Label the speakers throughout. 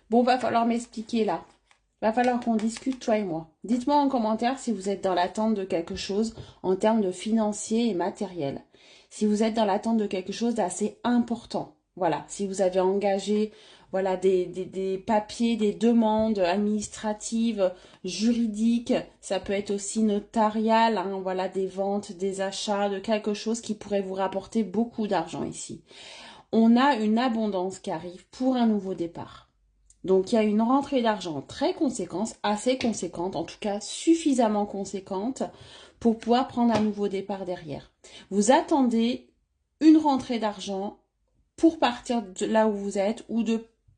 Speaker 1: Bon, va falloir m'expliquer là. Va falloir qu'on discute, toi et moi. Dites-moi en commentaire si vous êtes dans l'attente de quelque chose en termes de financier et matériel. Si vous êtes dans l'attente de quelque chose d'assez important. Voilà, si vous avez engagé voilà, des papiers, des demandes administratives, juridiques, ça peut être aussi notarial, hein, voilà, des ventes, des achats, de quelque chose qui pourrait vous rapporter beaucoup d'argent ici. On a une abondance qui arrive pour un nouveau départ. Donc il y a une rentrée d'argent très conséquente, assez conséquente, en tout cas suffisamment conséquente pour pouvoir prendre un nouveau départ derrière. Vous attendez une rentrée d'argent pour partir de là où vous êtes ou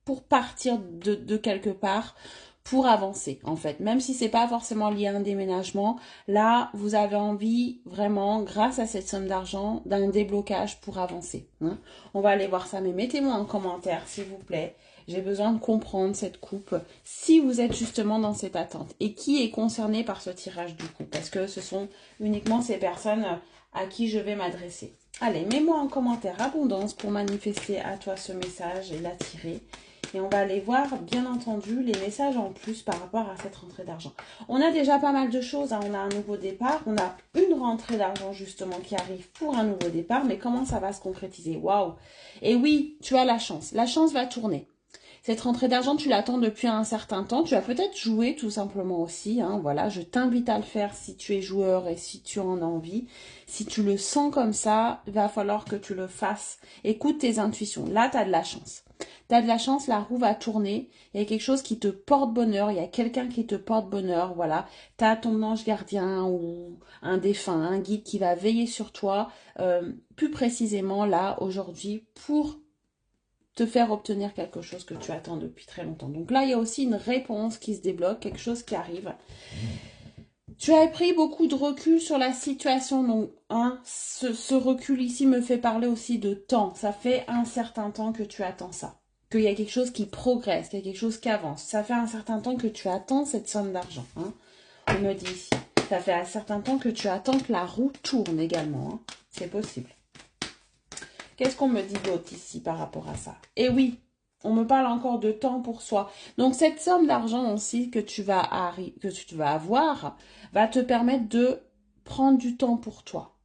Speaker 1: pour partir de quelque part pour avancer en fait. Même si c'est pas forcément lié à un déménagement, là vous avez envie vraiment, grâce à cette somme d'argent, d'un déblocage pour avancer. Hein. On va aller voir ça, mais mettez-moi en commentaire s'il vous plaît. J'ai besoin de comprendre cette coupe, si vous êtes justement dans cette attente. Et qui est concerné par ce tirage du coup, parce que ce sont uniquement ces personnes à qui je vais m'adresser. Allez, mets-moi en commentaire abondance pour manifester à toi ce message et l'attirer. Et on va aller voir, bien entendu, les messages en plus par rapport à cette rentrée d'argent. On a déjà pas mal de choses. Hein. On a un nouveau départ. On a une rentrée d'argent justement qui arrive pour un nouveau départ. Mais comment ça va se concrétiser? Waouh! Et oui, tu as la chance. La chance va tourner. Cette rentrée d'argent, tu l'attends depuis un certain temps. Tu as peut-être joué tout simplement aussi. Hein, voilà, je t'invite à le faire si tu es joueur et si tu en as envie. Si tu le sens comme ça, il va falloir que tu le fasses. Écoute tes intuitions. Là, tu as de la chance. Tu as de la chance, la roue va tourner. Il y a quelque chose qui te porte bonheur. Il y a quelqu'un qui te porte bonheur. Voilà. Tu as ton ange gardien ou un défunt, un guide qui va veiller sur toi. Plus précisément, là, aujourd'hui, pour te faire obtenir quelque chose que tu attends depuis très longtemps. Donc là, il y a aussi une réponse qui se débloque, quelque chose qui arrive. Tu as pris beaucoup de recul sur la situation, donc hein, ce recul ici me fait parler aussi de temps. Ça fait un certain temps que tu attends ça, qu'il y a quelque chose qui progresse, qu'il y a quelque chose qui avance. Ça fait un certain temps que tu attends cette somme d'argent. Hein. On me dit ici. Ça fait un certain temps que tu attends que la roue tourne également. Hein. C'est possible. Qu'est-ce qu'on me dit d'autre ici par rapport à ça? Et oui, on me parle encore de temps pour soi. Donc cette somme d'argent aussi que tu vas avoir va te permettre de prendre du temps pour toi.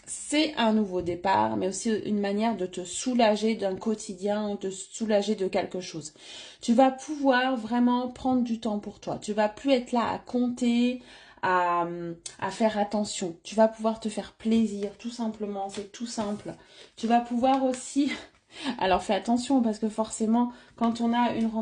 Speaker 1: C'est un nouveau départ, mais aussi une manière de te soulager d'un quotidien, de te soulager de quelque chose. Tu vas pouvoir vraiment prendre du temps pour toi. Tu vas plus être là à compter, à, à faire attention. Tu vas pouvoir te faire plaisir, tout simplement. C'est tout simple. Tu vas pouvoir aussi... Alors fais attention parce que forcément, quand on a une